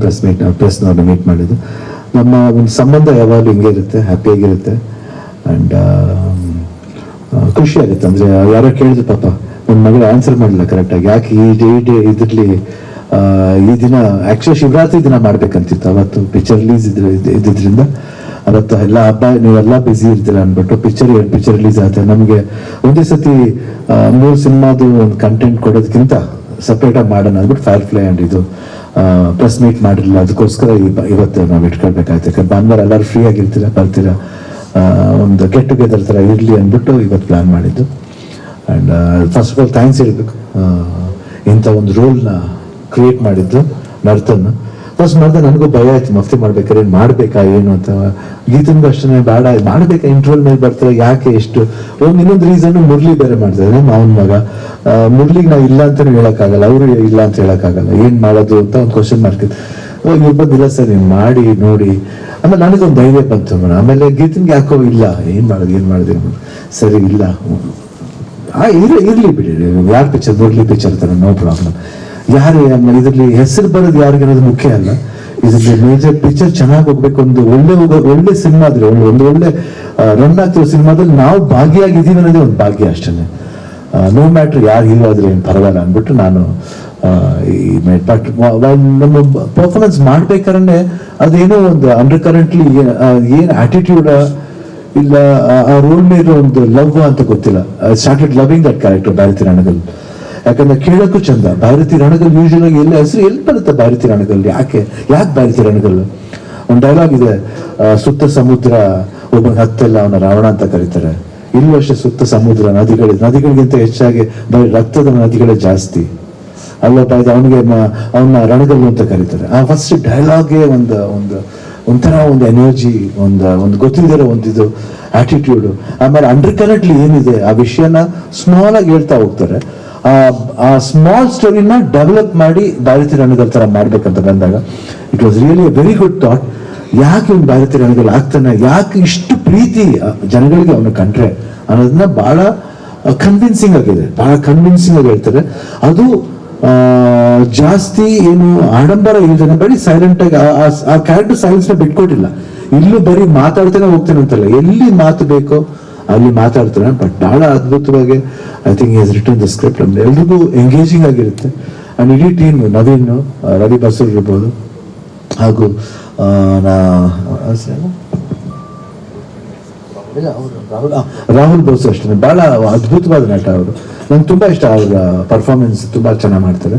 ಪ್ರೆಸ್ನವ್ರನ್ನ meet ಮಾಡಿದ್ದು. ನಮ್ಮ ಒಂದು ಸಂಬಂಧ ಯಾವಾಗಲೂ ಹಿಂಗೆ ಇರುತ್ತೆ, ಹ್ಯಾಪಿಯಾಗಿರುತ್ತೆ ಆ್ಯಂಡ್ ಖುಷಿ ಆಗುತ್ತೆ. ಅಂದರೆ ಯಾರೋ ಕೇಳಿದ್ರು, ಪಾಪ ನನ್ನ ಮಗಳು ಆನ್ಸರ್ ಮಾಡಲಿಲ್ಲ ಕರೆಕ್ಟಾಗಿ, ಯಾಕೆ ಇದರಲ್ಲಿ ಈ ದಿನ ಆ್ಯಕ್ಚುಲಿ ಶಿವರಾತ್ರಿ ದಿನ ಮಾಡ್ಬೇಕಂತಿತ್ತು. ಅವತ್ತು ಪಿಕ್ಚರ್ ರಿಲೀಸ್ ಇದ್ದಿದ್ದರಿಂದ ಅವತ್ತು ಎಲ್ಲ ಹಬ್ಬ ನೀವೆಲ್ಲ ಬ್ಯುಸಿ ಇರ್ತೀರ ಅಂದ್ಬಿಟ್ಟು ಎರಡು ಪಿಕ್ಚರ್ ರಿಲೀಸ್ ಆಗುತ್ತೆ. ನಮಗೆ ಒಂದೇ ಸತಿ 3 ಸಿನಿಮಾದು ಒಂದು ಕಂಟೆಂಟ್ ಕೊಡೋದಕ್ಕಿಂತ ಸಪ್ರೇಟಾಗಿ ಮಾಡೋಣ ಅಂದ್ಬಿಟ್ಟು ಫೈರ್ಫ್ಲೈ ಆ್ಯಂಡ್ ಇದು ಪ್ರೆಸ್ ಮೀಟ್ ಮಾಡಿರಲಿಲ್ಲ. ಅದಕ್ಕೋಸ್ಕರ ಇವತ್ತು ನಾವು ಇಟ್ಕೊಳ್ಬೇಕಾಯ್ತು. ಯಾಕಂದ್ರೆ ಭಾನುವಾರ ಎಲ್ಲರೂ ಫ್ರೀ ಆಗಿರ್ತೀರ, ಬರ್ತೀರಾ, ಒಂದು ಗೆಟ್ ಟುಗೆದರ್ ಥರ ಇರಲಿ ಅಂದ್ಬಿಟ್ಟು ಇವತ್ತು ಪ್ಲ್ಯಾನ್ ಮಾಡಿದ್ದು. And first of all thanks ಹೇಳಬೇಕು, ಇಂಥ ಒಂದು ರೋಲ್ನ ಕ್ರಿಯೇಟ್ ಮಾಡಿದ್ದು ನರ್ತನ್. ಫಸ್ಟ್ ಮಾಡಿದೆ ನನಗೂ ಭಯ ಆಯ್ತು, ಮಫ್ತಿ ಮಾಡ್ಬೇಕಾದ್ರೆ ಮಾಡಬೇಕಾ ಏನು ಅಂತ. ಗೀತನ್ಗೂ ಅಷ್ಟೇ ಬೇಡ ಮಾಡಬೇಕಾ, ಇಂಟ್ರೋಲ್ ಮೇಲೆ ಬರ್ತಾರೆ, ಯಾಕೆ ಎಷ್ಟು. ಇನ್ನೊಂದು ರೀಸನ್ ಮುರಳಿ ಬೇರೆ ಮಾಡ್ತಾರೆ, ಮಾವನ ಮಗ. ಮುರಳಿಗೆ ನಾವು ಇಲ್ಲ ಅಂತಾನೆ ಹೇಳೋಕ್ಕಾಗಲ್ಲ, ಅವರು ಇಲ್ಲ ಅಂತ ಹೇಳೋಕ್ಕಾಗಲ್ಲ, ಏನು ಮಾಡೋದು ಅಂತ ಒಂದು ಕ್ವಶನ್ ಮಾರ್ಕ್ ಇತ್ತು. ಇವ್ರು ಬಂದಿಲ್ಲ ಸರ್, ನೀವು ಮಾಡಿ ನೋಡಿ. ಆಮೇಲೆ ನನಗೊಂದು ಧೈರ್ಯ ಬಂತು. ಆಮೇಲೆ ಗೀತನ್ಗೆ ಯಾಕೋ ಇಲ್ಲ, ಏನು ಮಾಡಿದೆ ಸರಿ ಇಲ್ಲ, ಇರ್ಲಿ ಬಿಡಿ, ಯಾರು ಪಿಕ್ಚರ್ ಮುರಳಿ ಪಿಕ್ಚರ್ ತರ, ನೋ ಪ್ರಾಬ್ಲಮ್. ಯಾರು ಇದರಲ್ಲಿ ಹೆಸರು ಬರೋದು ಯಾರಿಗಿರೋದು ಮುಖ್ಯ ಅಲ್ಲ. ಇದರಲ್ಲಿ ಮೇಜರ್ ಪಿಕ್ಚರ್ ಚೆನ್ನಾಗಿ ಹೋಗ್ಬೇಕು, ಒಂದು ಒಳ್ಳೆ ಸಿನಿಮಾ ಆದ್ರೆ, ಒಂದು ಒಳ್ಳೆ ರನ್ ಆಗ್ತಿರೋ ಸಿನಿಮಾದಲ್ಲಿ ನಾವು ಭಾಗಿಯಾಗಿದ್ದೀವಿ ಅನ್ನೋದೇ ಒಂದು ಭಾಗ್ಯ ಅಷ್ಟೇ. ನೋ ಮ್ಯಾಟ್ರ್ ಯಾರು ಹೀರೋ ಆದ್ರೆ ಏನು ಪರವಾಗಿಲ್ಲ ಅಂದ್ಬಿಟ್ಟು ನಾನು ಬಟ್ ನಮ್ಮ ಪರ್ಫಾರ್ಮೆನ್ಸ್ ಮಾಡ್ಬೇಕಾದ್ರೆ ಅದೇನೋ ಒಂದು ಅಂಡರ್ ಕರೆಂಟ್ಲಿ ಏನು ಆಟಿಟ್ಯೂಡ್ ಇಲ್ಲ, ಆ ರೋಲ್ ಮೇಲೆ ಒಂದು ಲವ್ ಅಂತ ಗೊತ್ತಿಲ್ಲ. Started loving that character Bharathi Ranagal. ಯಾಕಂದ್ರೆ ಕೇಳಕ್ಕೂ ಚಂದ. ಭಾರತಿ ರಣಗಲ್ ಯೂಶುವಲ್ ಆಗಿ ಎಲ್ಲ ಹೆಸರು ಎಲ್ಲಿ ಬರುತ್ತೆ ಭಾರತಿ ರಣಗಲ್, ಯಾಕೆ ಭಾರತಿ ರಣಗಲ್. ಒಂದು ಡೈಲಾಗ್ ಇದೆ, ಸುತ್ತ ಸಮುದ್ರ ಒಬ್ಬ ಹತ್ತೆಲ್ಲ ಅವನ ರಾವಣ ಅಂತ ಕರೀತಾರೆ. ಇಲ್ಲೂ ಅಷ್ಟೇ, ಸುತ್ತ ಸಮುದ್ರ ನದಿಗಳಿಗಿಂತ ಹೆಚ್ಚಾಗಿ ಬರೀ ರಕ್ತದ ನದಿಗಳೇ ಜಾಸ್ತಿ ಅಲ್ಲಪ್ಪ. ಇದು ಅವನ ರಣಗಲ್ಲು ಅಂತ ಕರೀತಾರೆ. ಆ ಫಸ್ಟ್ ಡೈಲಾಗ್ಗೆ ಒಂಥರ ಒಂದು ಎನರ್ಜಿ, ಒಂದು ಗೊತ್ತಿಲ್ಲದಿರೋ ಒಂದಿದು ಆಟಿಟ್ಯೂಡು. ಆಮೇಲೆ ಅಂಡರ್ ಕರೆಂಟ್ಲಿ ಏನಿದೆ ಆ ವಿಷಯನ ಸ್ಮಾಲ್ ಆಗಿ ಹೇಳ್ತಾ ಹೋಗ್ತಾರೆ. ಆ ಸ್ಮಾಲ್ ಸ್ಟೋರಿನ ಡೆವಲಪ್ ಮಾಡಿ ಭಾರತಿ ರಣಗಲ್ ತರ ಮಾಡ್ಬೇಕಂತ ಬಂದಾಗ it was really A very good thought. ಯಾಕೆ ಇವ್ನು ಭಾರತಿ ರಣಗಲ್ ಆಗ್ತಾನೆ, ಯಾಕೆ ಇಷ್ಟು ಪ್ರೀತಿ ಜನಗಳಿಗೆ ಅವನು ಕಂಡ್ರೆ ಅನ್ನೋದನ್ನ ಬಹಳ ಕನ್ವಿನ್ಸಿಂಗ್ ಆಗಿದೆ, ಬಹಳ ಕನ್ವಿನ್ಸಿಂಗ್ ಆಗಿ ಹೇಳ್ತಾರೆ. ಅದು ಜಾಸ್ತಿ ಏನು ಆಡಂಬರ ಇಲ್ದೇನೆ ಬರೀ ಸೈಲೆಂಟ್ ಆಗಿ ಆ ಕ್ಯಾರೆಕ್ಟರ್ ಸೈಲೆನ್ಸ್ ನ ಬಿಟ್ಕೊಟ್ಟಿಲ್ಲ. ಇಲ್ಲೂ ಬರೀ ಮಾತಾಡ್ತಾನೆ ಹೋಗ್ತಾನೆ ಅಂತಲ್ಲ, ಎಲ್ಲಿ ಮಾತು ಬೇಕೋ ಅಲ್ಲಿ ಮಾತಾಡ್ತಾನೆ. ಬಟ್ ಬಹಳ ಅದ್ಭುತವಾಗಿ I think is return the script. ಅಂದ್ರೆ ಎಲ್ರಿಗೂ ಎಂಗೇಜಿಂಗ್ ಆಗಿರುತ್ತೆ. ಅಂಡ್ ಇಡೀ ಟೀಮ್, ನವೀನ್, ರವಿ ಬಸೂರ್ ಇರ್ಬೋದು, ಹಾಗೂ ರಾಹುಲ್ ಬೋಸ್ ಅಷ್ಟೇ ಬಹಳ ಅದ್ಭುತವಾದ ನಟ ಅವರು. ನಂಗೆ ತುಂಬಾ ಇಷ್ಟ, ಅವರ ಪರ್ಫಾರ್ಮೆನ್ಸ್ ತುಂಬಾ ಚೆನ್ನಾಗಿ ಮಾಡ್ತಾರೆ.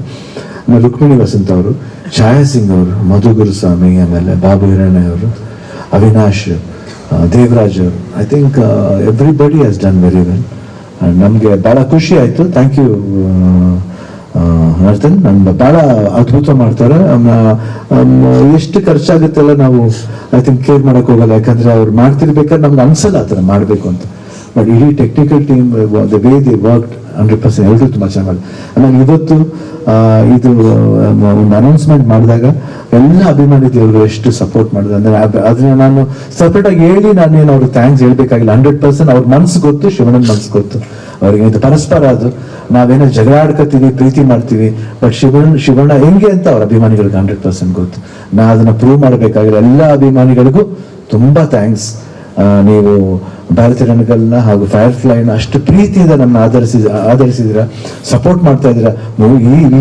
ಆಮೇಲೆ ರುಕ್ಮಿಣಿ ವಸಂತ್ ಅವರು, ಛಾಯಾ ಸಿಂಗ್ ಅವರು, ಮಧು ಗುರುಸ್ವಾಮಿ, ಆಮೇಲೆ ಬಾಬು ಹಿರಣ್ಯ ಅವರು, ಅವಿನಾಶ್, ದೇವರಾಜ್ ಅವರು. I think everybody has done very well. ನಮಗೆ ಬಹಳ ಖುಷಿ ಆಯ್ತು. ಥ್ಯಾಂಕ್ ಯು ನರ್ತನ್, ನಮ್ಗೆ ಬಹಳ ಅದ್ಭುತ ಮಾಡ್ತಾರೆ. ಎಷ್ಟು ಖರ್ಚಾಗುತ್ತೆಲ್ಲ ನಾವು ಐ ಥಿಂಕ್ ಕೇರ್ ಮಾಡಕ್ ಹೋಗಲ್ಲ, ಯಾಕಂದ್ರೆ ಅವ್ರು ಮಾಡ್ತಿರ್ಬೇಕಾದ್ರೆ ನಮ್ಗೆ ಅನ್ಸಲ್ಲ ಆ ಥರ ಮಾಡಬೇಕು ಅಂತ. ಬಟ್ ಇಡೀ technical team, the way they work 100% ಎಲ್ಲರೂ ತುಂಬ ಚೆನ್ನಾಗಿ. ಆಮೇಲೆ ಇವತ್ತು ಇದು ಒಂದು ಅನೌನ್ಸ್ಮೆಂಟ್ ಮಾಡಿದಾಗ ಎಲ್ಲ ಅಭಿಮಾನಿಗಳು ಎಷ್ಟು ಸಪೋರ್ಟ್ ಮಾಡಿದೆ ಅಂದ್ರೆ ಅದನ್ನ ನಾನು ಸಪ್ರೇಟ್ ಆಗಿ ಹೇಳಿ ನಾನೇನು ಅವ್ರಿಗೆ ಥ್ಯಾಂಕ್ಸ್ ಹೇಳ್ಬೇಕಾಗಿಲ್ಲ. 100% ಅವ್ರ ಮನ್ಸು ಗೊತ್ತು, ಶಿವಣ್ಣನ ಮನ್ಸು ಗೊತ್ತು ಅವ್ರಿಗೆ. ಇದು ಪರಸ್ಪರ ಅದು, ನಾವೇನೋ ಜಗಳ ಆಡ್ಕೊತೀವಿ, ಪ್ರೀತಿ ಮಾಡ್ತೀವಿ, ಬಟ್ ಶಿವಣ್ಣ ಹೆಂಗೆ ಅಂತ ಅವ್ರ ಅಭಿಮಾನಿಗಳಿಗೆ 100% ಗೊತ್ತು. ನಾ ಅದನ್ನ ಪ್ರೂವ್ ಮಾಡಬೇಕಾಗಿಲ್ಲ. ಎಲ್ಲ ಅಭಿಮಾನಿಗಳಿಗೂ ತುಂಬಾ ಥ್ಯಾಂಕ್ಸ್. ನೀವು ಭಾರತಿ ರಣಗಲ್ನ ಹಾಗೂ ಫೈರ್ಫ್ಲೈನ ಅಷ್ಟು ಪ್ರೀತಿಯಿಂದ ನನ್ನ ಆಧರಿಸಿದಿರ, ಸಪೋರ್ಟ್ ಮಾಡ್ತಾ ಇದ್ದೀರಾ.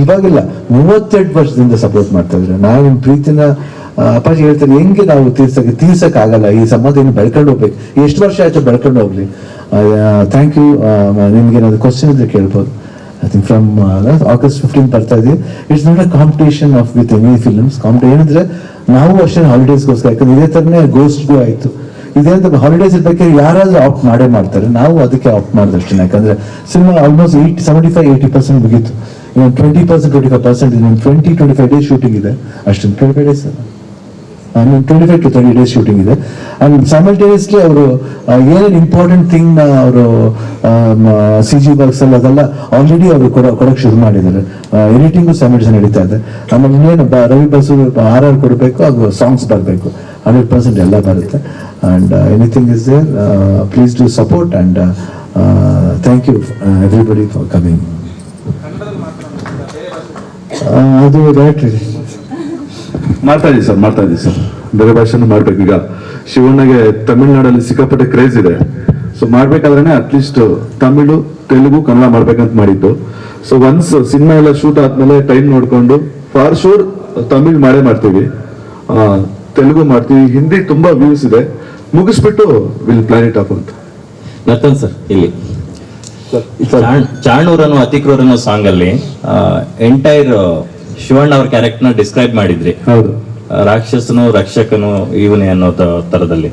ಇವಾಗಿಲ್ಲ, 32 ವರ್ಷದಿಂದ ಸಪೋರ್ಟ್ ಮಾಡ್ತಾ ಇದ್ದೀರಾ. ನಾವು ನಿಮ್ಮ ಪ್ರೀತಿನ ಅಪ್ಪಾಜಿ ಹೇಳ್ತಾರೆ, ಹೆಂಗೆ ನಾವು ತೀರ್ಸಕ್ ಆಗಲ್ಲ. ಈ ಸಂಬಂಧ ಇನ್ನು ಬೆಳ್ಕೊಂಡು ಹೋಗ್ಬೇಕು. ಎಷ್ಟು ವರ್ಷ ಆಯ್ತು ಬೆಳ್ಕೊಂಡು ಹೋಗ್ಲಿ. Thank you. ನಿಮ್ಗೆ ಏನಾದ್ರು ಕ್ವಶನ್ ಇದ್ರೆ ಕೇಳ್ಬೋದು. ಐ ಥಿಂಕ್ ಫ್ರಮ್ August 15 ಬರ್ತಾ ಇದೀವಿ. It's not a computation of with any films. ಏನಂದ್ರೆ ನಾವು ಅಷ್ಟೇ ಹಾಲಿಡೇಸ್ಗೋಸ್ಕರ, ಯಾಕಂದ್ರೆ ಇದೇ ಥರನೇ ಗೋಸ್ಟ್ಗೂ ಆಯ್ತು. ಇದೇಂತ ಹಾಲಿಡೇಸ್ ಇರ್ಬೇಕಾದ್ರೆ ಯಾರಾದ್ರೂ ಆಪ್ಟ್ ಮಾಡ್ತಾರೆ, ನಾವು ಅದಕ್ಕೆ ಆಪ್ಟ್ ಮಾಡಿದಷ್ಟೇ. ಯಾಕಂದ್ರೆ ಸಿನಿಮಾ ಆಲ್ಮೋಸ್ಟ್ 75-80% ಮುಗೀತು. ಇನ್ನು 20%, 25% ಇನ್ನೊಂದು 20-25 ಡೇಸ್ ಶೂಟಿಂಗ್ ಇದೆ ಅಷ್ಟೇ. 25 ಡೇಸ್, 25 to 30 ಡೇಸ್ ಶೂಟಿಂಗ್ ಇದೆ. ಅಂಡ್ ಸೈಮಲ್ಟೇನಿಯಸ್ಲಿ ಅವರು ಏನೇನು ಇಂಪಾರ್ಟೆಂಟ್ ಥಿಂಗ್ ನ ಅವರು CG ವರ್ಕ್ಸ್ ಅಲ್ಲಿ ಅದೆಲ್ಲ ಆಲ್ರೆಡಿ ಅವರು ಕೊಡಕ್ ಶುರು ಮಾಡಿದ್ದಾರೆ. ಎಡಿಟಿಂಗು ಸೈಮಲ್ಟೇನಿಯಸ್ ನಡೀತಾ ಇದೆ. ಆಮೇಲೆ ಇನ್ನೇನು ರವಿ ಬಸು RR ಕೊಡಬೇಕು, ಹಾಗೂ ಸಾಂಗ್ಸ್ ಬರಬೇಕು. 100% ಎಲ್ಲ ಬರುತ್ತೆ. And anything is there, please do support. And thank you everybody for coming. ಅದು ರೈಟ್ ಮಾಡ್ತಾ ಇದೀವಿ ಸರ್ ಬೇರೆ ಭಾಷೆನೂ ಮಾಡ್ಬೇಕು. ಈಗ ಶಿವಣ್ಣಗೆ ತಮಿಳ್ನಾಡಲ್ಲಿ ಸಿಕ್ಕಾಪಟ್ಟೆ ಕ್ರೇಜ್ ಇದೆ. ಸೊ ಮಾಡ್ಬೇಕಾದ್ರೆ ಅಟ್ಲೀಸ್ಟ್ ತಮಿಳು, ತೆಲುಗು, ಕನ್ನಡ ಮಾಡ್ಬೇಕಂತ ಮಾಡಿದ್ದು. ಸೊ ಒನ್ಸ್ ಸಿನಿಮಾ ಎಲ್ಲ ಶೂಟ್ ಆದ್ಮೇಲೆ ಟೈಮ್ ನೋಡ್ಕೊಂಡು ಫಾರ್ ಶೂರ್ ತಮಿಳ್ ಮಾಡ್ತೀವಿ, ತೆಲುಗು ಮಾಡ್ತೀವಿ, ಹಿಂದಿ ತುಂಬಾ ವ್ಯೂಸ್ ಇದೆ, ಮುಗಿಸ್ಬಿಟ್ಟು ವಿಲ್ ಪ್ಲಾನ್ ಇಟ್ ಅಪ್ ಅಂತ. ನರ್ತನ್ ಸರ್, ಇಲ್ಲಿ ಚಾಣೂರ್ ಅನ್ನೋ ಅತಿಕ್ರೂರ್ ಅನ್ನೋ ಸಾಂಗ್ ಅಲ್ಲಿ ಎಂಟೈರ್ ಶಿವಣ್ಣ ಅವ್ರ ಕ್ಯಾರೆಕ್ಟರ್ ನ ಡಿಸ್ಕ್ರೈಬ್ ಮಾಡಿದ್ರಿ. ಹೌದು, ರಾಕ್ಷಸನು ರಕ್ಷಕನು ಇವನೇ ಅನ್ನೋ ತರದಲ್ಲಿ.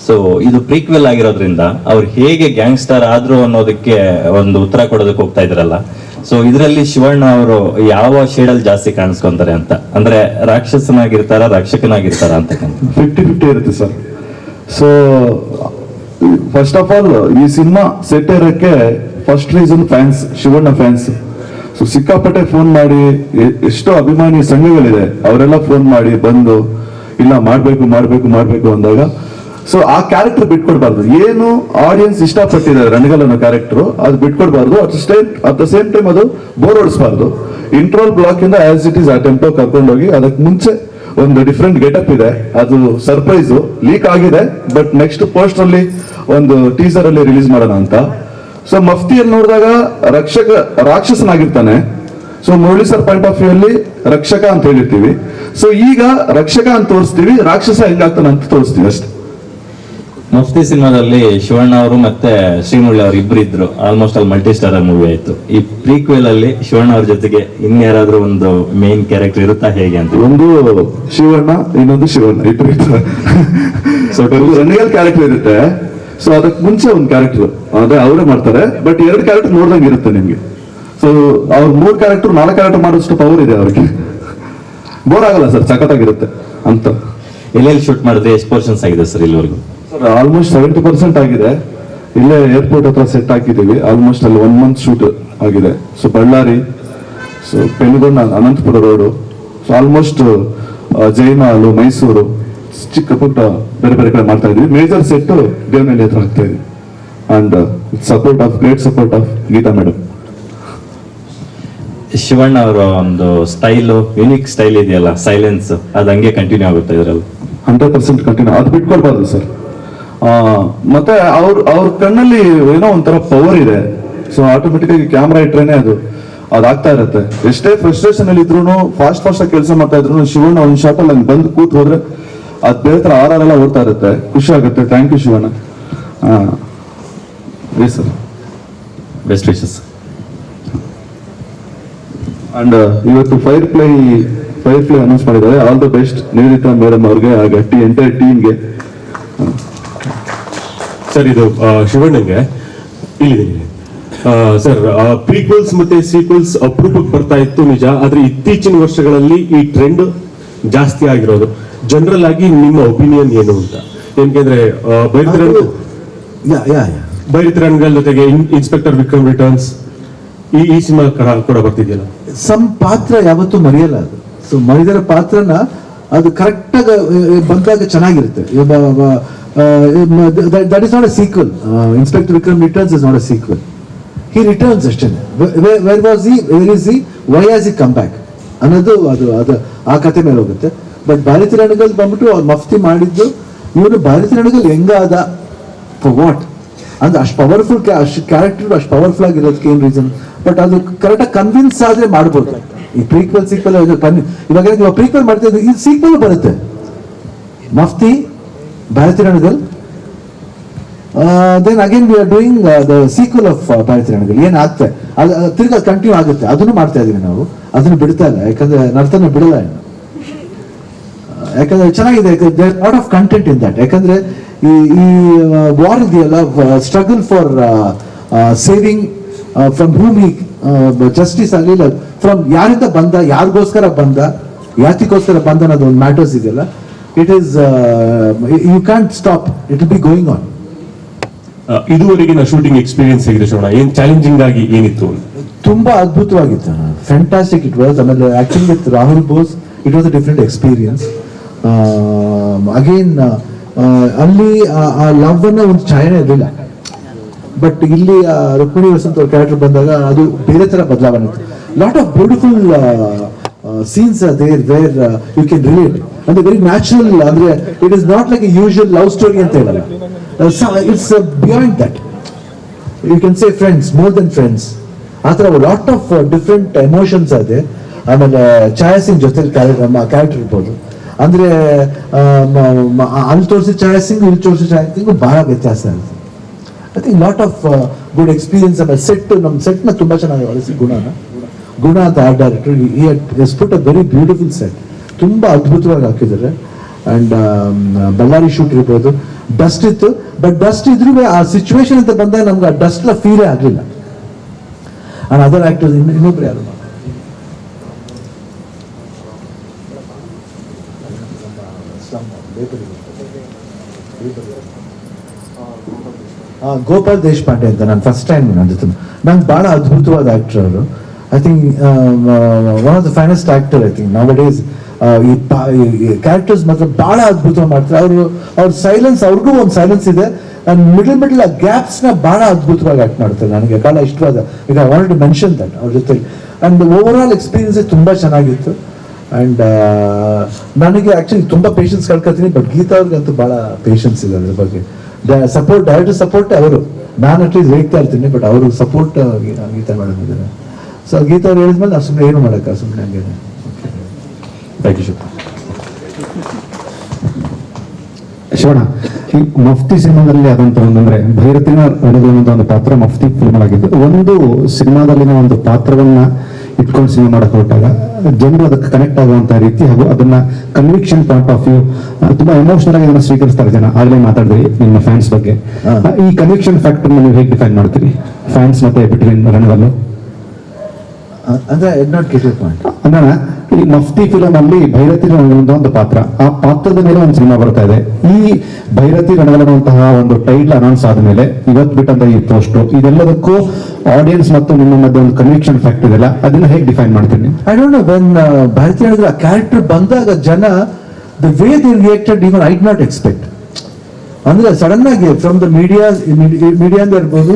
ಸೊ ಇದು ಪ್ರೀಕ್ವೆಲ್ ಆಗಿರೋದ್ರಿಂದ ಅವ್ರು ಹೇಗೆ ಗ್ಯಾಂಗ್ಸ್ಟರ್ ಆದ್ರು ಅನ್ನೋದಕ್ಕೆ ಒಂದು ಉತ್ತರ ಕೊಡೋದಕ್ಕೆ ಹೋಗ್ತಾ ಇದ್ರಲ್ಲ. ಸೊ ಇದರಲ್ಲಿ ಶಿವಣ್ಣ ಅವರು ಯಾವ ಶೇಡಲ್ಲಿ ಜಾಸ್ತಿ ಕಾಣಿಸ್ಕೊಂತಾರೆ ಅಂತ, ಅಂದ್ರೆ ರಾಕ್ಷಸನಾಗಿರ್ತಾರ, ರಕ್ಷಕನಾಗಿರ್ತಾರ ಅಂತಕ್ಕಂಥ 50-50 ಇರುತ್ತೆ sir. So first of all ಈ ಸಿನಿಮಾ ಸೆಟ್ ಇರೋಕ್ಕೆ first reason fans, Shivanna fans. So ಸಿಕ್ಕಾಪಟ್ಟೆ ಫೋನ್ ಮಾಡಿ, ಎಷ್ಟೋ ಅಭಿಮಾನಿ ಸಂಘಗಳಿದೆ, ಅವರೆಲ್ಲ ಫೋನ್ ಮಾಡಿ ಬಂದು ಇಲ್ಲ ಮಾಡ್ಬೇಕು ಅಂದಾಗ, ಸೊ ಆ ಕ್ಯಾರೆಕ್ಟರ್ ಬಿಟ್ಕೊಡ್ಬಾರ್ದು. ಏನು ಆಡಿಯನ್ಸ್ ಇಷ್ಟಪಟ್ಟಿದ್ದಾರೆ ರಣಗಲ್ ಅನ್ನೋ ಕ್ಯಾರೆಕ್ಟರ್, ಅದು ಬಿಟ್ಕೊಡ್ಬಾರ್ದು. ಅಟ್ ದ ಸೇಮ್ ಟೈಮ್ ಅದು ಬೋರ್ ಹೊಡಿಸಬಾರ್ದು. ಇಂಟ್ರೋಲ್ ಬ್ಲಾಕ್ ಇಂದ ಆಸ್ ಇಟ್ ಈಸ್ ಆ ಟೆಂಪೋ ಕರ್ಕೊಂಡೋಗಿ, ಅದಕ್ಕೆ ಮುಂಚೆ ಒಂದು ಡಿಫ್ರೆಂಟ್ ಗೆಟಪ್ ಇದೆ, ಅದು ಸರ್ಪ್ರೈಸ್ ಲೀಕ್ ಆಗಿದೆ, ಬಟ್ ನೆಕ್ಸ್ಟ್ ಪೋಸ್ಟ್ ಅಲ್ಲಿ ಒಂದು ಟೀಸರ್ ಅಲ್ಲಿ ರಿಲೀಸ್ ಮಾಡೋಣ ಅಂತ. ಸೊ ಮಫ್ತಿಯಲ್ಲಿ ನೋಡಿದಾಗ ರಾಕ್ಷಸನಾಗಿರ್ತಾನೆ. So Murali sir point of view ಅಲ್ಲಿ ರಕ್ಷಕ ಅಂತ ಹೇಳಿರ್ತೀವಿ. ಸೊ ಈಗ ರಕ್ಷಕ ಅಂತ ತೋರಿಸ್ತೀವಿ, ರಾಕ್ಷಸ ಹೆಂಗಾಗ್ತಾನೆ ಅಂತ ತೋರಿಸ್ತೀವಿ ಅಷ್ಟೇ. ಮಫ್ತಿ ಸಿನಿಮಾದಲ್ಲಿ ಶಿವಣ್ಣ ಅವರು ಮತ್ತೆ ಶ್ರೀಮುರಳಿ ಅವರು ಇಬ್ರು ಇದ್ರು. ಆಲ್ಮೋಸ್ಟ್ ಅಲ್ಲಿ ಮಲ್ಟಿ ಸ್ಟಾರರ್ ಮೂವಿ ಆಯ್ತು. ಈ ಪ್ರೀಕ್ವೆಲ್ ಅಲ್ಲಿ ಶಿವಣ್ಣ ಅವ್ರ ಜೊತೆಗೆ ಇನ್ಯಾರಾದ್ರೂ ಒಂದು ಮೇನ್ ಕ್ಯಾರೆಕ್ಟರ್ ಇರುತ್ತಾ ಹೇಗೆ ಅಂತ? ಒಂದು ಶಿವಣ್ಣ, ಇನ್ನೊಂದು ಶಿವಣ್ಣ, ಇಬ್ರು ಇರ್ತಾರೆ. ಸೊ ರಣಗಲ್ ಕ್ಯಾರೆಕ್ಟರ್ ಇರುತ್ತೆ. ಸೊ ಅದಕ್ಕೆ ಮುಂಚೆ ಒಂದು ಕ್ಯಾರೆಕ್ಟರ್ ಅದೇ ಅವರೇ ಮಾಡ್ತಾರೆ, ಬಟ್ 2 ಕ್ಯಾರೆಕ್ಟರ್ ನೋಡ್ದಂಗೆ ಇರುತ್ತೆ ನಿಮ್ಗೆ. ಸೊ ಅವ್ರ 3 ಕ್ಯಾರೆಕ್ಟರ್ 4 ಕ್ಯಾರೆಕ್ಟರ್ ಮಾಡೋಷ್ಟು ಪವರ್ ಇದೆ ಅವ್ರಿಗೆ. ಬೋರ್ ಆಗಲ್ಲ ಸರ್, ಸಖತ್ತಾಗಿರುತ್ತೆ ಅಂತ. ಎಲ್ಲೆಲ್ಲಿ ಶೂಟ್ ಮಾಡಿದ್ರೆ ಎಷ್ಟು ಪೋರ್ಷನ್ಸ್ ಆಗಿದೆ ಸರ್ ಇಲ್ಲಿವರೆಗೂ? ಆಲ್ಮೋಸ್ಟ್ 70% ಆಗಿದೆ. ಇಲ್ಲೇ ಏರ್ಪೋರ್ಟ್ ಹತ್ರ ಸೆಟ್ ಹಾಕಿದ್ದೀವಿ. ಆಲ್ಮೋಸ್ಟ್ ಅಲ್ಲಿ 1 month ಶೂಟ್ ಆಗಿದೆ. So Ballari, so Penukonda, Anantapur road, so almost ಜೈಮಾಲು, ಮೈಸೂರು, ಚಿಕ್ಕ ಪುಟ್ಟ ಬೇರೆ ಕಡೆ ಮಾಡ್ತಾ ಇದೀವಿ. ಮೇಜರ್ ಸೆಟ್ ದೇವನಹಳ್ಳಿ ಹತ್ರ ಆಗ್ತಾ ಇದೀವಿ. And great support of Geetha madam. Shivanna ಅವರ ಒಂದು ಸ್ಟೈಲು, ಯುನಿಕ್ ಸ್ಟೈಲ್ ಇದೆಯಲ್ಲ, ಸೈಲೆನ್ಸ್, ಅದು ಹಂಗೆ ಕಂಟಿನ್ಯೂ ಆಗುತ್ತೆ ಇದರಲ್ಲಿ? 100% ಕಂಟಿನ್ಯೂ. ಅದು ಬಿಟ್ಕೊಡ್ಬಾರ್ದು ಸರ್. ಮತ್ತೆ ಅವ್ರ ಕಣ್ಣಲ್ಲಿ ಏನೋ ಒಂಥರ ಪವರ್ ಇದೆ. ಸೊ ಆಟೋಮೆಟಿಕ್ ಆಗಿ ಕ್ಯಾಮ್ರಾ ಇಟ್ರೇನೆ ಅದಾಗ್ತಾ ಇರುತ್ತೆ. ಎಷ್ಟೇ ಫ್ರಸ್ಟ್ರೇಷನ್ ಅಲ್ಲಿ ಇದ್ರು, ಫಾಸ್ಟ್ ಆಗಿ ಕೆಲಸ ಮಾಡ್ತಾ ಇದ್ರು, ಶಿವಣ್ಣ ಒಂದ್ ಶಾಟ್ ಅಲ್ಲಿ ಹಂಗೆ ಬಂದು ಕೂತ್ ಹೋದ್ರೆ ಅದ್ ಬೇರೆ ತರ ಆರೆಲ್ಲ ಓಡ್ತಾ ಇರುತ್ತೆ, ಖುಷಿ ಆಗುತ್ತೆ. Thank you Shivanna. Sir, best wishes. And ಇವತ್ತು ಫೈರ್ ಪ್ಲೇ ಅನೌನ್ಸ್ ಮಾಡಿದ್ದಾರೆ. All the best Niveditha madam ಅವ್ರಿಗೆ, ಹಾಗೆ ಎಂಟೈರ್ ಟೀಮ್ಗೆ. ಸರ್, ಇದು ಶಿವಣ್ಣಂಗೆ ಇಲ್ಲಿದೆ ಸರ್. ಪ್ರೀಕ್ವಲ್ಸ್ ಮತ್ತೆ ಸೀಕ್ವಲ್ಸ್ ಅಪರೂಪಕ್ಕೆ ಬರ್ತಾ ಇತ್ತು ನಿಜ, ಆದ್ರೆ ಇತ್ತೀಚಿನ ವರ್ಷಗಳಲ್ಲಿ ಈ ಟ್ರೆಂಡ್ ಜಾಸ್ತಿ ಆಗಿರೋದು. ಜನರಲ್ ಆಗಿ ನಿಮ್ಮ ಒಪಿನಿಯನ್ ಏನು ಅಂತ? ಯಾಕೆಂದ್ರೆ ಬೈರಿತರನ್ಗಳ ಜೊತೆಗೆ ಇನ್ಸ್ಪೆಕ್ಟರ್ ವಿಕ್ರಮ್ ರಿಟರ್ನ್ಸ್ ಈ ಸಿನಿಮಾ ಕೂಡ ಬರ್ತಿದೆಯಲ್ಲ, ಸಮ್ ಪಾತ್ರ ಯಾವತ್ತೂ ಮರೆಯಲ್ಲ. ಅದು ಸೊ ಮರಿದರ ಪಾತ್ರನ ಅದು ಕರೆಕ್ಟ್ ಆಗಿ ಬಂದಾಗ ಚೆನ್ನಾಗಿರುತ್ತೆ. That is not a sequel. Inspector Vikram returns is not a sequel. He returns ಅಷ್ಟೇ. Where was he, where is he, why has he come back ಅನ್ನೋದು ಅದು ಆ ಕತೆ ಮೇಲೆ ಹೋಗುತ್ತೆ. ಬಟ್ ಭಾರತಿ ರಣಗಲ್ ಬಂದ್ಬಿಟ್ಟು ಅವ್ರು ಮಫ್ತಿ ಮಾಡಿದ್ದು, ಇವನು ಭಾರತಿ ರಣಗಲ್ ಹೆಂಗಾದ, ಫಾರ್ ವಾಟ್ ಅಂದ್ರೆ ಅಷ್ಟು ಪವರ್ಫುಲ್, ಅಷ್ಟು ಕ್ಯಾರೆಕ್ಟರ್ ಅಷ್ಟು ಪವರ್ಫುಲ್ ಆಗಿರೋದಕ್ಕೆ ಏನ್ ರೀಸನ್? ಬಟ್ ಅದು ಕರೆಕ್ಟಾಗಿ ಕನ್ವಿನ್ಸ್ ಆದ್ರೆ ಮಾಡ್ಬೋದು. ಈ ಪ್ರೀಕ್ವೆಲ್ ಸೀಕ್ವೆಲ್ ಇವಾಗ ನೀವು ಪ್ರೀಕ್ವೆಲ್ ಮಾಡ್ತಾ ಇದ್ದೀವಿ, ಈ ಸೀಕ್ವೆಲ್ ಬರುತ್ತೆ. Mufti, Bharathi Ranagal, then again we are doing the sequel of Bharathi Ranagal. ಏನಾಗ್ತದೆ ಅದು ತಿರ್ಗಿ ಕಂಟಿನ್ಯೂ ಆಗುತ್ತೆ. ಅದನ್ನು ಮಾಡ್ತಾ ಇದೀವಿ ನಾವು, ಅದನ್ನು ಬಿಡ್ತಾ ಇಲ್ಲ. ಯಾಕಂದ್ರೆ ನರ್ತನ ಬಿಡಲ್ಲ ಇನ್ನು. ಯಾಕಂದ್ರೆ ಚೆನ್ನಾಗಿದೆ, lot of content in that. ಯಾಕಂದ್ರೆ ಈ ವಾರ್ ಇದೆಯಲ್ಲ, struggle for saving from whom he justice ಆಗಲಿಲ್ಲ, ಫ್ರಮ್ ಯಾರಿಂದ ಬಂದ, ಯಾರಿಗೋಸ್ಕರ ಬಂದ, ಯಾತಿಗೋಸ್ಕರ ಬಂದ ಅನ್ನೋದು ಒಂದು ಮ್ಯಾಟರ್ಸ್ ಇದೆಯಲ್ಲ. It is you can't stop, it will be going on. ಇದುವರೆಗಿನ ಶೂಟಿಂಗ್ ಎಕ್ಸ್ಪೀರಿಯನ್ಸ್ ಹೇಗಿದೆ ಶಿವಣ್ಣ? ಏನ್ ಚಾಲೆಂಜಿಂಗ್ ಆಗಿ ಏನಿತ್ತು? ತುಂಬಾ ಅದ್ಭುತವಾಗಿತ್ತು, ಫ್ಯಾಂಟಾಸ್ಟಿಕ್ ಇಟ್ ವಾಸ್. ಆಮೇಲೆ acting with Rahul Bose, it was a different experience. Again ಅಲ್ಲಿ ಆ ಲವ್ ಅನ್ನ ಒಂದು ಛಾಯೆ ಇರಲಿಲ್ಲ. ಬಟ್ ಇಲ್ಲಿ ರುಕ್ಮಿಣಿ ವಸಂತ್ ಅವ್ರ ಕ್ಯಾರೆಕ್ಟರ್ ಬಂದಾಗ ಅದು ಬೇರೆ ತರ ಬದಲಾವಣೆ ಇತ್ತು. Lot of beautiful scenes are there where you can relate, and very natural. Andre, it is not like a usual love story anta helala. It's beyond that. You can say friends, more than friends. ಆ ಥರ lot of different emotions ಅದೇ. ಆಮೇಲೆ ಛಾಯಾ ಸಿಂಗ್ ಜೊತೆ character ಇರ್ಬೋದು, ಅಂದರೆ ಅಲ್ಲಿ ತೋರಿಸಿ ಛಾಯಾ ಸಿಂಗ್, ಇಲ್ಲಿ ತೋರಿಸಿ ಛಾಯಾ ಸಿಂಗ್ ಭಾಳ ವ್ಯತ್ಯಾಸ ಇರುತ್ತೆ. I think lot of good experience. ಆಮೇಲೆ ನಮ್ಮ ಸೆಟ್ನ ತುಂಬ ಚೆನ್ನಾಗಿ ಹೊಲಿಸಿ ಗುಣ ಅಂತ art director has put a very beautiful set, ತುಂಬ ಅದ್ಭುತವಾಗಿ ಹಾಕಿದ್ದಾರೆ. ಆ್ಯಂಡ್ ಬಳ್ಳಾರಿ ಶೂಟ್ ಇರ್ಬೋದು, ಡಸ್ಟ್ ಇತ್ತು, ಬಟ್ ಡಸ್ಟ್ ಇದ್ರೂ ಆ ಸಿಚುವೇಶನ್ ಅಂತ ಬಂದಾಗ ನಮ್ಗೆ ಆ ಡಸ್ಟ್ ಫೀಲೇ ಆಗಲಿಲ್ಲ. ಆ್ಯಂಡ್ ಅದರ್ ಆಕ್ಟರ್ಸ್ ಇನ್ನೊಬ್ರು ಯಾರು ಗೋಪಾಲ್ ದೇಶಪಾಂಡೆ ಅಂತ ನಾನು ಫಸ್ಟ್ ಟೈಮ್ ನನ್ನ ಜೊತೆ, ನಂಗೆ ಭಾಳ ಅದ್ಭುತವಾದ ಆಕ್ಟರ್ ಅವರು. I think one of the finest actor. I think now days ಈ ಕ್ಯಾರೆಕ್ಟರ್ಸ್ ಮಾತ್ರ ಭಾಳ ಅದ್ಭುತವಾಗಿ ಮಾಡ್ತಾರೆ. ಅವ್ರ ಸೈಲೆನ್ಸ್, ಅವ್ರಿಗೂ ಒಂದು ಸೈಲೆನ್ಸ್ ಇದೆ. ಅಂಡ್ ಮಿಡಲ್ ಆ ಗ್ಯಾಪ್ಸ್ ನ ಭಾಳ ಅದ್ಭುತವಾಗಿ ಆಕ್ಟ್ ಮಾಡ್ತಾರೆ. ನನಗೆ ಭಾಳ ಇಷ್ಟವಾದ, ಈಗ I wanted to mention that ಅವ್ರ ಜೊತೆ. ಅಂಡ್ ಓವರ್ ಆಲ್ ಎಕ್ಸ್ಪೀರಿಯನ್ಸ್ ತುಂಬ ಚೆನ್ನಾಗಿತ್ತು. ಅಂಡ್ ನನಗೆ ಆಕ್ಚುಲಿ ತುಂಬ ಪೇಷನ್ಸ್ ಕಳ್ಕೊತೀನಿ, ಬಟ್ ಗೀತಾ ಅವ್ರಿಗಂತೂ ಭಾಳ ಪೇಷನ್ಸ್ ಇದೆ ಅದ್ರ ಬಗ್ಗೆ. ಸಪೋರ್ಟ್, ಡೈರೆಕ್ಟರ್ ಸಪೋರ್ಟ್ ಅವರು, ನಾನು ಅಟ್ಲೀಸ್ಟ್ ರೇಗ್ತಾ ಇರ್ತೀನಿ, ಬಟ್ ಅವರು ಸಪೋರ್ಟ್ ಗೀತಾ ಮೇಡಮ್ ಇದ್ದಾರೆ. ಸೊ ಗೀತಾ ಅವ್ರು ಹೇಳಿದ್ಮೇಲೆ ನಾವು ಸುಮ್ಮನೆ ಏನು ಮಾಡೋಕ್ಕ, ಸುಮ್ಮನೆ ಹಂಗೆ. Thank you. ಶಿವಣ್ಣ, ಈ ಮಫ್ತಿ ಸಿನಿಮಾದಲ್ಲಿ ಆದಂತ ಒಂದಂದ್ರೆ ಭೈರತಿನ ರಣಗುವಂತ ಒಂದು ಪಾತ್ರ ಮಫ್ತಿ ಫಿಲ್ಮ್ ಆಗಿದ್ದು, ಒಂದು ಸಿನಿಮಾದಲ್ಲಿನ ಒಂದು ಪಾತ್ರವನ್ನ ಇಟ್ಕೊಂಡು ಸಿನಿಮಾ ಮಾಡಕ್ ಹೊರಟಾಗ ಜನರು ಅದಕ್ಕೆ ಕನೆಕ್ಟ್ ಆಗುವಂತ ರೀತಿ ಹಾಗೂ ಅದನ್ನ ಕನ್ವಿಕ್ಷನ್ ಪಾಯಿಂಟ್ ಆಫ್ ವ್ಯೂ ತುಂಬಾ ಎಮೋಷನಲ್ ಆಗಿ ಅದನ್ನ ಸ್ವೀಕರಿಸ್ತಾರೆ ಜನ. ಆಗ್ಲೇ ಮಾತಾಡಿದ್ರಿ ನಿಮ್ಮ ಫ್ಯಾನ್ಸ್ ಬಗ್ಗೆ. ಈ ಕನ್ವಿಕ್ಷನ್ ಫ್ಯಾಕ್ಟರ್ ನೀವು ಹೇಗೆ ಡಿಫೈನ್ ಮಾಡ್ತೀರಿ, ಫ್ಯಾನ್ಸ್ ಮತ್ತೆ ಬಿಟ್ವೀನ್ ರಣಗಲ್ಲು? ಅಂದ್ರೆ ನಾಟ್ ಗೆಟ್ ಇಟ್ ಪಾಯಿಂಟ್ ಅಂದ್ರೆ ಈ ಮಫ್ತಿ ಫಿಲಂ ಅಲ್ಲಿ ಭೈರತಿ ರಣಗಲ್ ಒಂದು ಪಾತ್ರ, ಆ ಪಾತ್ರದ ಮೇಲೆ ಒಂದು ಸಿನಿಮಾ ಬರ್ತಾ ಇದೆ. ಈ ಭೈರತಿ ರಣಗಲ್ ಅನ್ನುವಂತಹ ಒಂದು ಟೈಟ್ಲ್ ಅನೌನ್ಸ್ ಆದ್ಮೇಲೆ ಇವತ್ತು ಬಿಟ್ಟಂತ ಈ ಪೋಸ್ಟ್, ಇದೆಲ್ಲದಕ್ಕೂ ಆಡಿಯನ್ಸ್ ಮತ್ತು ನಿಮ್ಮ ಮಧ್ಯೆ ಒಂದು ಕನ್ವಿಕ್ಷನ್ ಫ್ಯಾಕ್ಟರ್ ಇದೆಲ್ಲ, ಅದನ್ನ ಹೇಗೆ ಡಿಫೈನ್ ಮಾಡ್ತೀನಿ? I don't know. When Bharathi ಹೇಳಿದ್ರೆ ಆ ಕ್ಯಾರೆಕ್ಟರ್ ಬಂದಾಗ ಜನ the way they reacted even I did not expect. ಅಂದ್ರೆ ಸಡನ್ ಆಗಿ ಫ್ರಮ್ ದ ಮೀಡಿಯಾ ಇರ್ಬೋದು,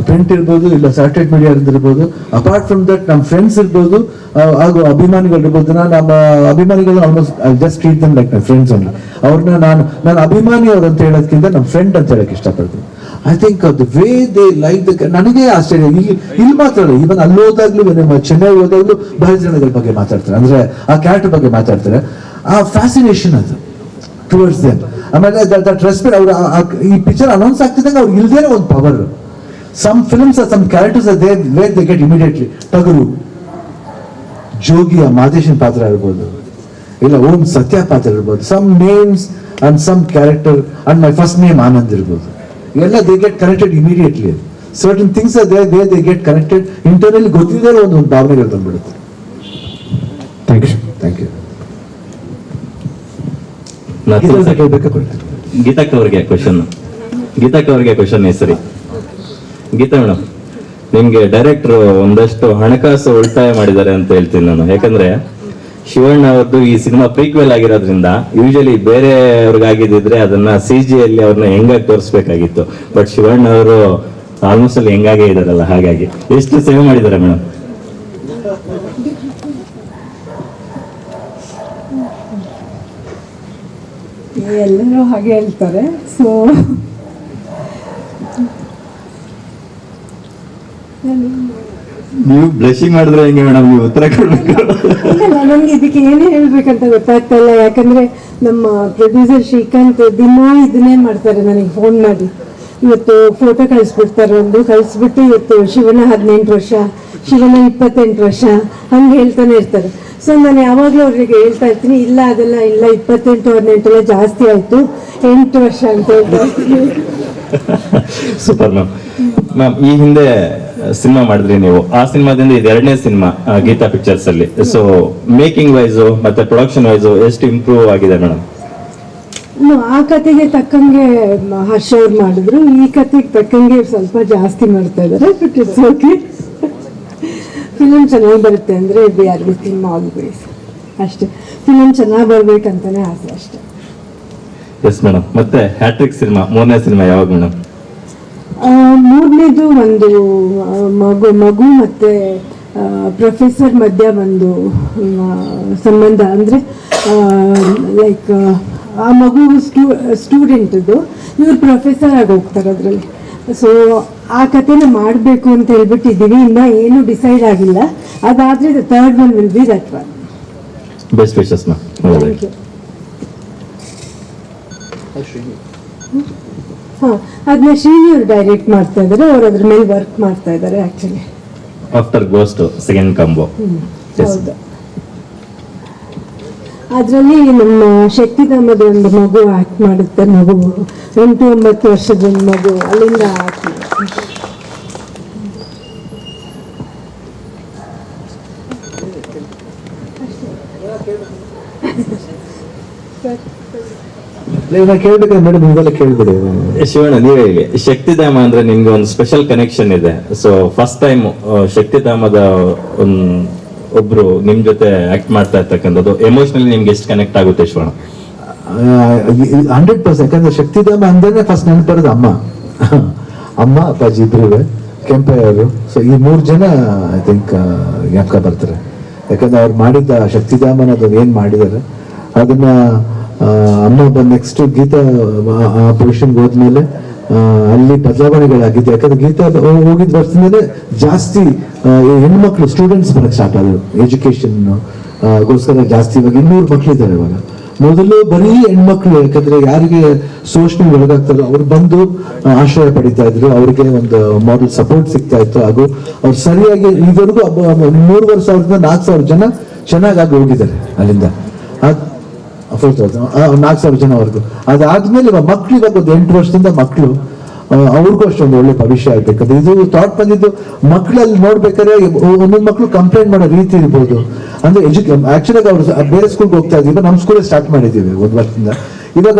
ಪ್ರಿಂಟ್ ಇರ್ಬೋದು, ಇಲ್ಲ ಸ್ಯಾಟಲೈಟ್ ಮೀಡಿಯಾ ಇರ್ಬೋದು, ಅಪಾರ್ಟ್ ಫ್ರಮ್ ದಟ್ ನಮ್ಮ ಫ್ರೆಂಡ್ಸ್ ಇರ್ಬೋದು, ಹಾಗೂ ಅಭಿಮಾನಿಗಳು ಇರ್ಬೋದು. ನಮ್ಮ ಅಭಿಮಾನಿಗಳು almost just treat them like my friends only. ಅವ್ರನ್ನ ನಾನು ಅಭಿಮಾನಿ ಅವ್ರು ಅಂತ ಹೇಳೋದಕ್ಕಿಂತ ನಮ್ಮ ಫ್ರೆಂಡ್ ಅಂತ ಹೇಳಕ್ ಇಷ್ಟಪಡ್ತೀನಿ. I think the way they like the, ನನಗೆ ಆಶ್ಚರ್ಯ. ಇಲ್ಲಿ ಮಾತ್ರ ಅಲ್ಲ, ಇವನ್ ಅಲ್ಲಿ ಹೋದಾಗ್ಲೂ, ಚೆನ್ನೈ ಹೋದಾಗ್ಲೂ ಭಾರತೀಯ ಜನಗಳ ಬಗ್ಗೆ ಮಾತಾಡ್ತಾರೆ, ಅಂದ್ರೆ ಆ ಕ್ಯಾರೆಕ್ಟರ್ ಬಗ್ಗೆ ಮಾತಾಡ್ತಾರೆ. ಆ ಫ್ಯಾಸಿನೇಷನ್ ಅದು ಟುವರ್ಡ್ಸ್ ದೆಮ್. ಆಮೇಲೆ ದಟ್ ರೆಸ್ಪೆಕ್ಟ್. ಅವ್ರು ಈ ಪಿಕ್ಚರ್ ಅನೌನ್ಸ್ ಆಗ್ತಿದ್ದಂಗೆ ಅವ್ರಿಗೆ ಇಲ್ದೇನೆ ಒಂದು power. Some films or some characters are there where they get immediately. Tagaru, Jogi, Madheshan Patra irbodu, illa Om Satya Patra irbodu. Some names and some character, and my first name Anand irbodu. Ella they get connected immediately. Certain things are there where they get connected internally. Gottidare ಒಂದು ಭಾವನೆಗಳು ಬಂದ್ಬಿಡುತ್ತೆ. Thank you. Thank you. ಗೀತಕ್ಕ ಅವ್ರಿಗೆ question ಹೆಸರಿ. Geetha madam, ನಿಮ್ಗೆ director ಒಂದಷ್ಟು ಹಣಕಾಸು ಉಳಿತಾಯ ಮಾಡಿದ್ದಾರೆ ಅಂತ ಹೇಳ್ತೀನಿ ನಾನು. ಯಾಕಂದ್ರೆ ಶಿವಣ್ಣ ಅವ್ರದ್ದು ಈ ಸಿನಿಮಾ ಪ್ರೀಕ್ವೆಲ್ ಆಗಿರೋದ್ರಿಂದ ಯೂಶಲಿ ಬೇರೆಯವ್ರಿಗಾಗಿದ್ದಿದ್ರೆ ಅದನ್ನ CG ಅಲ್ಲಿ ಅವ್ರನ್ನ ಹೆಂಗಾಗಿ ತೋರಿಸ್ಬೇಕಾಗಿತ್ತು. ಬಟ್ ಶಿವಣ್ಣ ಅವರು ಆಲ್ಮೋಸ್ಟ್ ಅಲ್ಲಿ ಹೆಂಗಾಗೇ ಇದಾರಲ್ಲ, ಹಾಗಾಗಿ ಎಷ್ಟು ಸೇವೆ ಮಾಡಿದ್ದಾರೆ ಮೇಡಮ್? ಎಲ್ಲರೂ ಹಾಗೆ ಹೇಳ್ತಾರೆ. ಸೊ ನೀವು ಬ್ಲಶಿಂಗ್ ಮಾಡಿದ್ರೆ ಹೆಂಗೆ ಮೇಡಮ್, ನೀವು ಉತ್ತರ ಕೊಡ್ಬೇಕು. ನನಗೆ ಇದಕ್ಕೆ ಏನು ಹೇಳ್ಬೇಕಂತ ಗೊತ್ತಾಗ್ತಾ ಇಲ್ಲ. ಯಾಕಂದ್ರೆ ನಮ್ಮ ಪ್ರೊಡ್ಯೂಸರ್ ಶ್ರೀಕಾಂತ್ ದಿನ ಇದನ್ನೇ ಮಾಡ್ತಾರೆ, ನನಗೆ ಫೋನ್ ಮಾಡಿ ಇವತ್ತು ಫೋಟೋ ಕಳಿಸ್ಬಿಡ್ತಾರೆ, ಕಳಿಸ್ಬಿಟ್ಟು ಇವತ್ತು ಶಿವನ 18 ವರ್ಷ, ಶಿವನ 28 ವರ್ಷ ಹಂಗೆ ಹೇಳ್ತಾನೆ ಇರ್ತಾರೆ. ಸೊ ನಾನು ಯಾವಾಗಲೂ ಅವ್ರಿಗೆ ಹೇಳ್ತಾ ಇರ್ತೀನಿ, ಇಲ್ಲ ಅದೆಲ್ಲ ಇಲ್ಲ, 28 18 ಎಲ್ಲ ಜಾಸ್ತಿ ಆಯ್ತು, 8 ವರ್ಷ ಅಂತ ಹೇಳ್ತಾ ಇರ್ತೀನಿ. ಸೂಪರ್ ಮ್ಯಾಮ್, ಈ ಹಿಂದೆ ಸಿನಿಮಾ ಮಾಡಿದ್ರಿ ನೀವು. ಆ ಸಿನಿಮಾದಿಂದ ಇದು 2ನೇ ಸಿನಿಮಾ ಗೀತಾ ಪಿಕ್ಚರ್ಸ್ ಅಲ್ಲಿ. ಸೊ ಮೇಕಿಂಗ್ ವೈಸು ಮತ್ತೆ ಪ್ರೊಡಕ್ಷನ್ ವೈಸು ಎಷ್ಟು ಇಂಪ್ರೂವ್ ಆಗಿದೆ ಮೇಡಮ್? ಆ ಕತೆಗೆ ತಕ್ಕಂಗೆ ಹರ್ಷ ಅವ್ರು ಮಾಡಿದ್ರು, ಈ ಕತೆಗೆ ತಕ್ಕಂಗೆ ಸ್ವಲ್ಪ ಜಾಸ್ತಿ ಮಾಡ್ತಾ ಇದ್ದಾರೆ. But it's okay. ಫಿಲಮ್ ಚೆನ್ನಾಗಿ ಬರುತ್ತೆ ಅಂದ್ರೆ we are with him always. ಅಷ್ಟೇ, ಫಿಲಮ್ ಚೆನ್ನಾಗಿ ಬರ್ಬೇಕಂತಾನೆ ಆಸೆ ಅಷ್ಟೇ. Yes madam. ಮತ್ತೆ ಹ್ಯಾಟ್ರಿಕ್ ಸಿನಿಮಾ 3ನೇ ಸಿನಿಮಾ ಯಾವಾಗ ಮೇಡಮ್? 3ನೇದು ಒಂದು ಮಗು ಮತ್ತೆ ಪ್ರೊಫೆಸರ್ ಮಧ್ಯ ಒಂದು ಸಂಬಂಧ, ಅಂದರೆ ಲೈಕ್ ಆ ಮಗು ಸ್ಟೂಡೆಂಟದು, ಇವ್ರು ಪ್ರೊಫೆಸರ್ ಆಗಿ ಹೋಗ್ತಾರೆ ಅದರಲ್ಲಿ. ಸೊ ಆ ಕಥೆನ ಮಾಡಬೇಕು ಅಂತ ಹೇಳ್ಬಿಟ್ಟಿದ್ದೀವಿ. ಇನ್ನೂ ಏನೂ ಡಿಸೈಡ್ ಆಗಿಲ್ಲ. ಅದಾದರೆ the third one will be that one. Best wishes ma'am. Thank you. ಹಾಂ, ಅದನ್ನ ಶ್ರೀನಿ ಅವರು ಡೈರೆಕ್ಟ್ ಮಾಡ್ತಾ ಇದ್ದಾರೆ. ಅವ್ರು ಅದ್ರ ಮೇಲೆ ವರ್ಕ್ ಮಾಡ್ತಾ ಇದ್ದಾರೆ actually. After ghost second combo. ಹೌದು. ಅದರಲ್ಲಿ ನಮ್ಮ ಶಕ್ತಿಧಾಮದ ಒಂದು ಮಗು ಆ್ಯಕ್ಟ್ ಮಾಡುತ್ತೆ. ಮಗು 8-9 ವರ್ಷದ ಒಂದು ಮಗು ಅಲ್ಲಿಂದ ಆ್ಯಕ್ಟ್ ಮಾಡುತ್ತೆ. ಕೇಳ್ಬೇಕಾದ್ರೆ ಮೇಡಮ್ ನೀವೆಲ್ಲ ಕೇಳ್ಬಿಡಿ. ಶಿವಣ್ಣ, ನೀವೇ ಹೇಳಿ. ಶಕ್ತಿಧಾಮ ಅಂದ್ರೆ ನಿಮ್ಗೆ ಒಂದು ಸ್ಪೆಷಲ್ ಕನೆಕ್ಷನ್ ಇದೆ. ಸೊ ಫಸ್ಟ್ ಟೈಮ್ ಶಕ್ತಿಧಾಮದ ಒಬ್ರು ನಿಮ್ ಜೊತೆ ಆಕ್ಟ್ ಮಾಡ್ತಾ ಇರ್ತಕ್ಕಂಥದ್ದು ಎಮೋಷನಲಿ ನಿಮ್ಗೆ ಎಷ್ಟು ಕನೆಕ್ಟ್ ಆಗುತ್ತೆ ಶಿವಣ್ಣ? 100%. ಯಾಕಂದ್ರೆ ಶಕ್ತಿಧಾಮ ಅಂದ್ರೆ ಫಸ್ಟ್ ನೆನಪು ಬರೋದು ಅಮ್ಮ. ಅಮ್ಮ ಅಪ್ಪಾಜಿ ಇಬ್ರು, ಕೆಂಪಯ್ಯವರು. ಸೊ ಈ 3 ಜನ ಐ ಥಿಂಕ್ ಜ್ಞಾಪಕ ಬರ್ತಾರೆ. ಯಾಕಂದ್ರೆ ಅವ್ರು ಮಾಡಿದ್ದ ಶಕ್ತಿಧಾಮನ ಅದು ಏನ್ ಮಾಡಿದ್ದಾರೆ ಅದನ್ನ ಅಮ್ಮ ಬಂದು ನೆಕ್ಸ್ಟ್ ಗೀತಾ ಪೊಸಿಷನ್ಗೆ ಹೋದ್ಮೇಲೆ ಅಲ್ಲಿ ಬದಲಾವಣೆಗಳಾಗಿದ್ದು. ಯಾಕಂದ್ರೆ ಗೀತಾ ಹೋಗಿದ್ದ ವರ್ಷದಿಂದಲೇ ಜಾಸ್ತಿ ಹೆಣ್ಮಕ್ಳು ಸ್ಟೂಡೆಂಟ್ಸ್ ಬರಕ್ ಸ್ಟಾರ್ಟ್ ಆದ್ರು. ಎಜುಕೇಶನ್ ಗೋಸ್ಕರ ಜಾಸ್ತಿ. ಇವಾಗ 200 ಮಕ್ಳಿದ್ದಾರೆ ಇವಾಗ. ಮೊದಲು ಬರೀ ಹೆಣ್ಮಕ್ಳು, ಯಾಕಂದ್ರೆ ಯಾರಿಗೆ ಶೋಷಣೆ ಒಳಗಾಗ್ತಾರೋ ಅವ್ರು ಬಂದು ಆಶ್ರಯ ಪಡಿತಾ ಇದ್ರು. ಅವ್ರಿಗೆ ಒಂದು ಮಾರಲ್ ಸಪೋರ್ಟ್ ಸಿಗ್ತಾ ಇತ್ತು. ಹಾಗೂ ಅವ್ರು ಸರಿಯಾಗಿ ಈವರೆಗೂ 3,000 4,000 ಜನ ಚೆನ್ನಾಗಿ ಹೋಗಿದ್ದಾರೆ ಅಲ್ಲಿಂದ. 4,000 ಜನವರೆಗೂ. ಅದಾದ್ಮೇಲೆ ಮಕ್ಳು ಇವಾಗ ಒಂದು 8 ವರ್ಷದಿಂದ ಮಕ್ಕಳು, ಅವ್ರಿಗೂ ಅಷ್ಟೊಂದು ಒಳ್ಳೆ ಭವಿಷ್ಯ ಆಗ್ಬೇಕಂದ್ರೆ ಇದು ಥಾಟ್ ಬಂದಿದ್ದು. ಮಕ್ಕಳಲ್ಲಿ ನೋಡ್ಬೇಕಾದ್ರೆ ಒಂದೊಂದು ಮಕ್ಕಳು ಕಂಪ್ಲೇಂಟ್ ಮಾಡೋ ರೀತಿ ಇರ್ಬೋದು. ಅಂದ್ರೆ ಆಕ್ಚುಲಿ ಅವ್ರು ಬೇರೆ ಸ್ಕೂಲ್ಗೆ ಹೋಗ್ತಾ ಇದ್ದೀವಿ, ನಮ್ಮ ಸ್ಕೂಲೇ ಸ್ಟಾರ್ಟ್ ಮಾಡಿದ್ದೀವಿ 1 ವರ್ಷದಿಂದ. ಇವಾಗ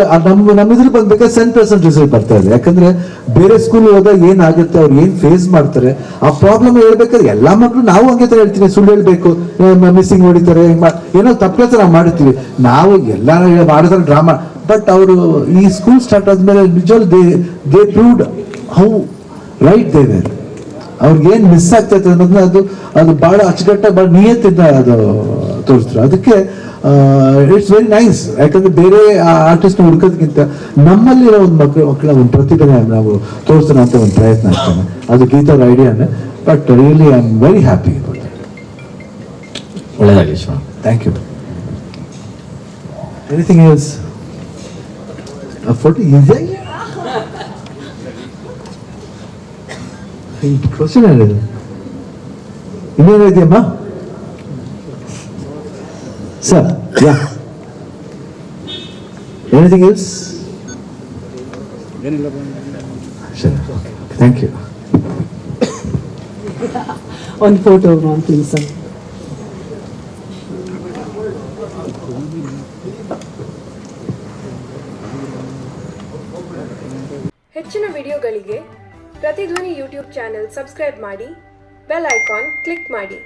ನಮ್ಮಿದ್ರು ಬಂದ್ಬೇಕಾದ್ರೆ 100% ರಿಸಲ್ಟ್ ಬರ್ತಾ ಇದೆ. ಯಾಕಂದ್ರೆ ಬೇರೆ ಸ್ಕೂಲ್ ಹೋದಾಗ ಏನಾಗುತ್ತೆ, ಅವ್ರು ಏನ್ ಫೇಸ್ ಮಾಡ್ತಾರೆ ಆ ಪ್ರಾಬ್ಲಮ್ ಹೇಳ್ಬೇಕಾದ್ರೆ ಎಲ್ಲಾ ಮಕ್ಳು ನಾವು ಹಂಗೆ ತರ ಹೇಳ್ತೀವಿ, ಸುಳ್ಳು ಹೇಳ್ಬೇಕು, ಮಿಸ್ಸಿಂಗ್ ಹೊಡಿತಾರೆ, ಏನೋ ತಪ್ಪು ನಾವು ಮಾಡಿರ್ತೀವಿ. ನಾವು ಎಲ್ಲ ಮಾಡಿದ್ರೆ ಡ್ರಾಮಾ. ಬಟ್ ಅವರು ಈ ಸ್ಕೂಲ್ ಸ್ಟಾರ್ಟ್ ಆದ್ಮೇಲೆ ನಿಜವಾಗ್ಲೂ they proved how right they were. ಅವ್ರಿಗೆ ಏನ್ ಮಿಸ್ ಆಗ್ತೈತೆ ಅನ್ನೋದನ್ನ ಅದು ಬಹಳ ಅಚ್ಚುಕಟ್ಟಾಗಿ ಬಹಳ ನಿಯತ್ತಿಂದ ಅದು ತೋರಿಸ್ತಾರೆ. ಅದಕ್ಕೆ ಇಟ್ಸ್ ವೆರಿ ನೈಸ್. ಯಾಕಂದ್ರೆ ಬೇರೆ ಆರ್ಟಿಸ್ಟ್ ಹುಡುಕೋದಕ್ಕಿಂತ ನಮ್ಮಲ್ಲಿರೋ ಒಂದು ಮಕ್ಕಳ ಒಂದು ಪ್ರತಿಭೆ ನಾವು ತೋರಿಸೋಣ ಅಂತ ಒಂದು ಪ್ರಯತ್ನ ಆಗ್ತಾನೆ. ಅದು ಗೀತಾರ ಐಡಿಯಾನೆ. But really I am very happy about it. ಒಳ್ಳೆದಾಗಿ Shivanna. Thank you. Anything else? ಆ ಫೋಟೋ ಇದೆ. ಈ ಕ್ವಶನ್ ಹೇಳಿದೆ ಇನ್ನೇನು ಇದೆಯಮ್ಮ ಸರ್? Yeah, anything else? ಸರಿ, ಥ್ಯಾಂಕ್ ಯು. ಒಂದು ಫೋಟೋ ಪ್ಲೀಸ್ ಸರ್. ಹೆಚ್ಚಿನ ವಿಡಿಯೋಗಳಿಗೆ ಪ್ರತಿಧ್ವನಿ ಯೂಟ್ಯೂಬ್ ಚಾನೆಲ್ ಸಬ್ಸ್ಕ್ರೈಬ್ ಮಾಡಿ, ಬೆಲ್ ಐಕಾನ್ ಕ್ಲಿಕ್ ಮಾಡಿ.